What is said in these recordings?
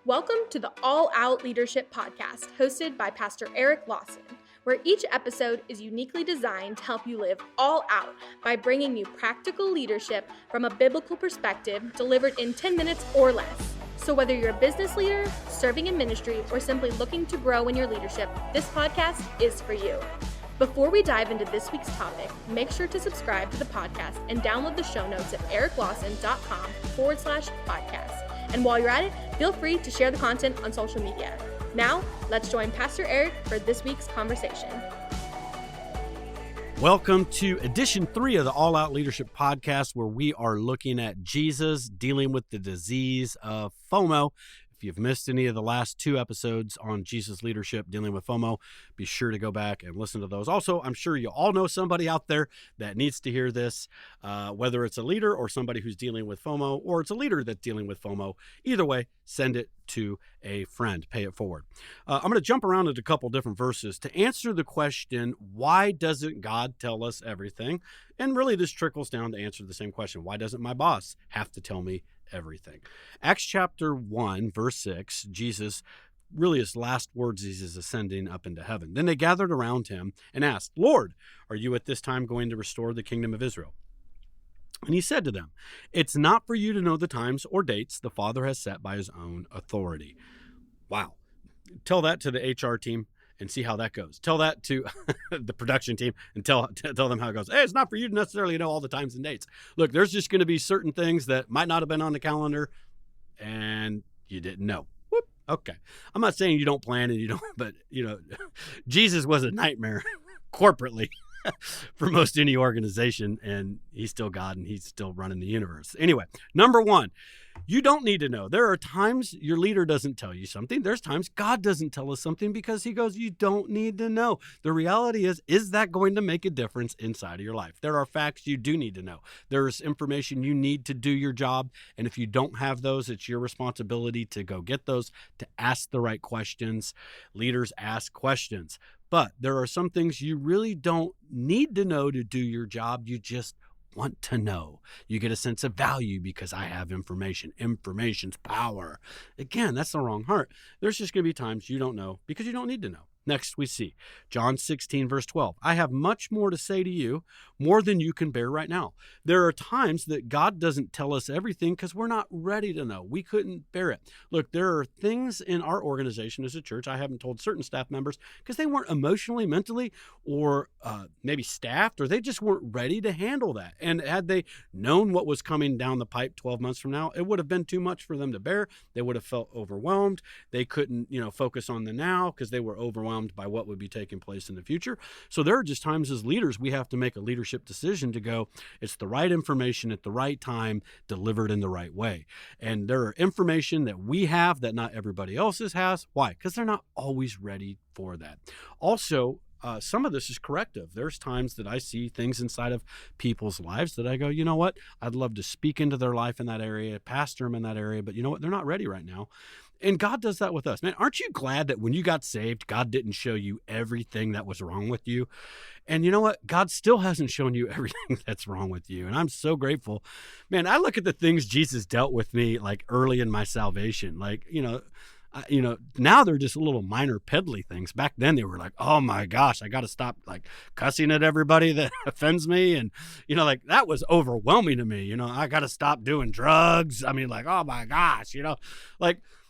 Welcome to the All Out Leadership Podcast, hosted by Pastor Eric Lawson, where each episode is uniquely designed to help you live all out by bringing you practical leadership from a biblical perspective delivered in 10 minutes or less. So whether you're a business leader, serving in ministry, or simply looking to grow in your leadership, this podcast is for you. Before we dive into this week's topic, make sure to subscribe to the podcast and download the show notes at ericlawson.com/podcast. And while you're at it, feel free to share the content on social media. Now, let's join Pastor Eric for this week's conversation. Welcome to edition 3 of the All Out Leadership Podcast, where we are looking at Jesus dealing with the disease of FOMO. If you've missed any of the last 2 episodes on Jesus leadership dealing with FOMO, be sure to go back and listen to those. Also, I'm sure you all know somebody out there that needs to hear this, whether it's a leader or somebody who's dealing with FOMO, or it's a leader that's dealing with FOMO. Either way, send it to a friend. Pay it forward. I'm going to jump around at a couple different verses to answer the question, why doesn't God tell us everything? And really, this trickles down to answer the same question. Why doesn't my boss have to tell me everything? Acts chapter 1, verse 6, Jesus, really his last words as he's ascending up into heaven. Then they gathered around him and asked, Lord, are you at this time going to restore the kingdom of Israel? And he said to them, it's not for you to know the times or dates the Father has set by his own authority. Wow. Tell that to the HR team and see how that goes. Tell that to the production team and tell them how it goes. Hey, it's not for you to necessarily know all the times and dates. Look, there's just going to be certain things that might not have been on the calendar and you didn't know. Whoop. Okay. I'm not saying you don't plan and you don't, but Jesus was a nightmare corporately for most any organization, and he's still God and he's still running the universe. Anyway, number 1, you don't need to know. There are times your leader doesn't tell you something. There's times God doesn't tell us something because he goes, you don't need to know. The reality is that going to make a difference inside of your life? There are facts you do need to know. There's information you need to do your job. And if you don't have those, it's your responsibility to go get those, to ask the right questions. Leaders ask questions. But there are some things you really don't need to know to do your job. You just want to know. You get a sense of value because I have information. Information's power. Again, that's the wrong heart. There's just going to be times you don't know because you don't need to know. Next, we see John 16, verse 12. I have much more to say to you, more than you can bear right now. There are times that God doesn't tell us everything because we're not ready to know. We couldn't bear it. Look, there are things in our organization as a church I haven't told certain staff members because they weren't emotionally, mentally, or maybe staffed, or they just weren't ready to handle that. And had they known what was coming down the pipe 12 months from now, it would have been too much for them to bear. They would have felt overwhelmed. They couldn't, focus on the now because they were overwhelmed by what would be taking place in the future. So there are just times as leaders, we have to make a leadership decision to go, it's the right information at the right time, delivered in the right way. And there are information that we have that not everybody else's has. Why? Because they're not always ready for that. Also, some of this is corrective. There's times that I see things inside of people's lives that I go, you know what? I'd love to speak into their life in that area, pastor them in that area, but you know what? They're not ready right now. And God does that with us. Man, aren't you glad that when you got saved, God didn't show you everything that was wrong with you? And you know what? God still hasn't shown you everything that's wrong with you. And I'm so grateful. Man, I look at the things Jesus dealt with me like early in my salvation. Like, now they're just little minor peddly things. Back then they were like, oh my gosh, I got to stop like cussing at everybody that offends me. And, that was overwhelming to me. I got to stop doing drugs. I mean, like, oh my gosh,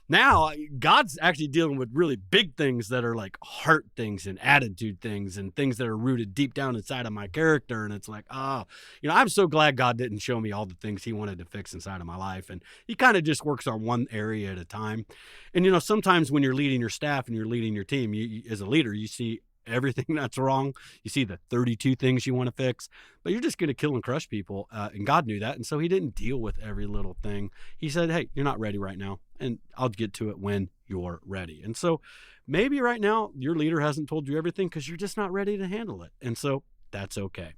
now, God's actually dealing with really big things that are like heart things and attitude things and things that are rooted deep down inside of my character. And it's like, I'm so glad God didn't show me all the things he wanted to fix inside of my life. And he kind of just works on one area at a time. And, sometimes when you're leading your staff and you're leading your team, you as a leader, you see everything that's wrong. You see the 32 things you want to fix, but you're just going to kill and crush people. And God knew that. And so he didn't deal with every little thing. He said, hey, you're not ready right now, and I'll get to it when you're ready. And so maybe right now your leader hasn't told you everything because you're just not ready to handle it. And so that's okay.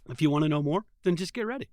If you want to know more, then just get ready.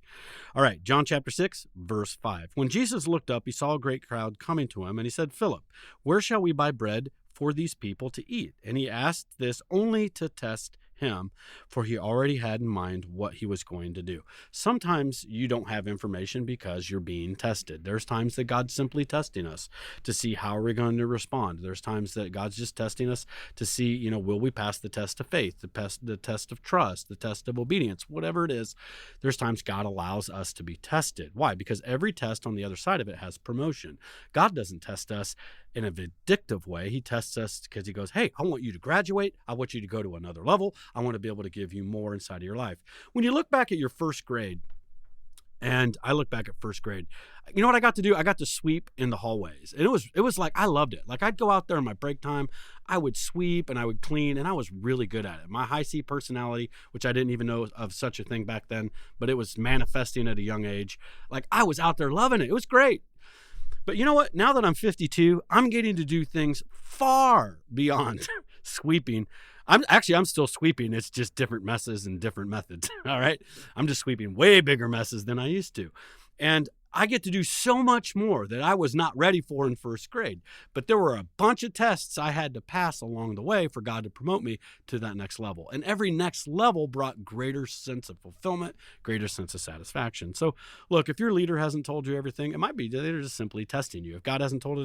All right, John chapter 6, verse 5. When Jesus looked up, he saw a great crowd coming to him, and he said, Philip, where shall we buy bread for these people to eat? And he asked this only to test him, for he already had in mind what he was going to do. Sometimes you don't have information because you're being tested. There's times that God's simply testing us to see how are we going to respond. There's times that God's just testing us to see, will we pass the test of faith, the test of trust, the test of obedience, whatever it is. There's times God allows us to be tested. Why? Because every test on the other side of it has promotion. God doesn't test us in a vindictive way. He tests us because he goes, hey, I want you to graduate. I want you to go to another level. I want to be able to give you more inside of your life. When you look back at your first grade, and I look back at first grade, you know what I got to do? I got to sweep in the hallways. And it was like, I loved it. Like I'd go out there in my break time, I would sweep and I would clean, and I was really good at it. My high C personality, which I didn't even know of such a thing back then, but it was manifesting at a young age. Like I was out there loving it. It was great. But you know what? Now that I'm 52, I'm getting to do things far beyond sweeping. I'm still sweeping. It's just different messes and different methods. All right. I'm just sweeping way bigger messes than I used to. And I get to do so much more that I was not ready for in first grade. But there were a bunch of tests I had to pass along the way for God to promote me to that next level. And every next level brought greater sense of fulfillment, greater sense of satisfaction. So look, if your leader hasn't told you everything, it might be that they're just simply testing you. If God hasn't told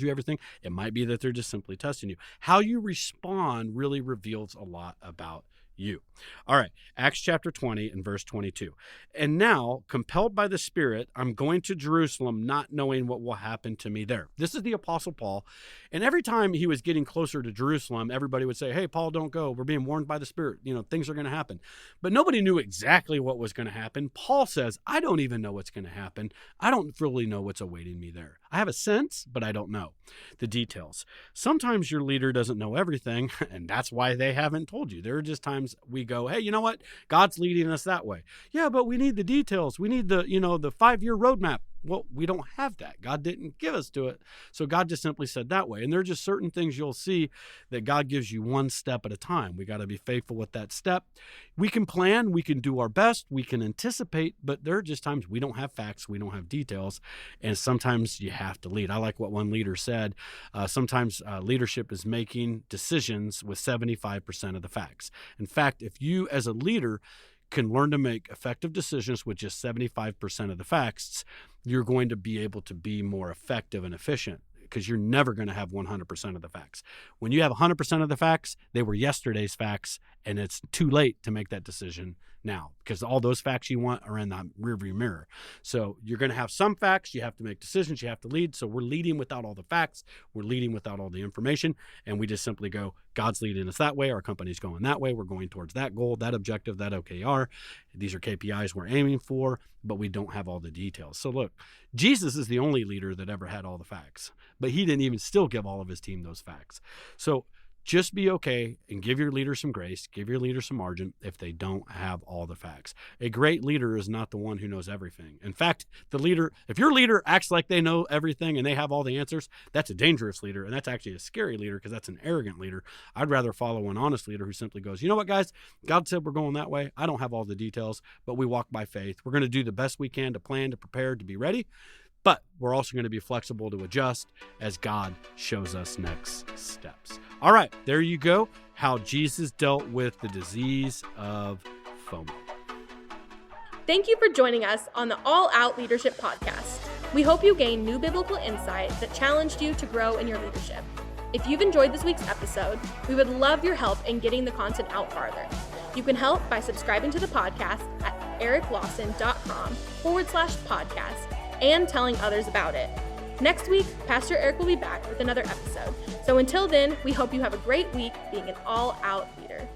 you everything, it might be that they're just simply testing you. How you respond really reveals a lot about you. All right, Acts chapter 20 and verse 22. And now, compelled by the Spirit, I'm going to Jerusalem, not knowing what will happen to me there. This is the Apostle Paul. And every time he was getting closer to Jerusalem, everybody would say, hey, Paul, don't go. We're being warned by the Spirit. Things are going to happen. But nobody knew exactly what was going to happen. Paul says, I don't even know what's going to happen. I don't really know what's awaiting me there. I have a sense, but I don't know the details. Sometimes your leader doesn't know everything, and that's why they haven't told you. There are just times we go, hey, you know what? God's leading us that way. Yeah, but we need the details. We need the 5-year roadmap. Well, we don't have that. God didn't give us to it. So God just simply said that way. And there are just certain things you'll see that God gives you one step at a time. We got to be faithful with that step. We can plan, we can do our best, we can anticipate, but there are just times we don't have facts, we don't have details, and sometimes you have to lead. I like what one leader said. Sometimes leadership is making decisions with 75% of the facts. In fact, if you as a leader can learn to make effective decisions with just 75% of the facts, you're going to be able to be more effective and efficient, because you're never going to have 100% of the facts. When you have 100% of the facts, they were yesterday's facts, and it's too late to make that decision now, because all those facts you want are in the rearview mirror. So you're going to have some facts, you have to make decisions, you have to lead. So we're leading without all the facts, we're leading without all the information, and we just simply go, God's leading us that way, our company's going that way, we're going towards that goal, that objective, that OKR. These are KPIs we're aiming for, but we don't have all the details. So look, Jesus is the only leader that ever had all the facts, but he didn't even still give all of his team those facts. So just be okay and give your leader some grace, give your leader some margin if they don't have all the facts. A great leader is not the one who knows everything. In fact, if your leader acts like they know everything and they have all the answers, that's a dangerous leader, and that's actually a scary leader, because that's an arrogant leader. I'd rather follow an honest leader who simply goes, you know what, guys? God said we're going that way. I don't have all the details, but we walk by faith. We're going to do the best we can to plan, to prepare, to be ready. But we're also going to be flexible to adjust as God shows us next steps. All right, there you go. How Jesus dealt with the disease of FOMO. Thank you for joining us on the All Out Leadership Podcast. We hope you gained new biblical insight that challenged you to grow in your leadership. If you've enjoyed this week's episode, we would love your help in getting the content out farther. You can help by subscribing to the podcast at ericlawson.com/podcast and telling others about it. Next week, Pastor Eric will be back with another episode. So until then, we hope you have a great week being an all-out leader.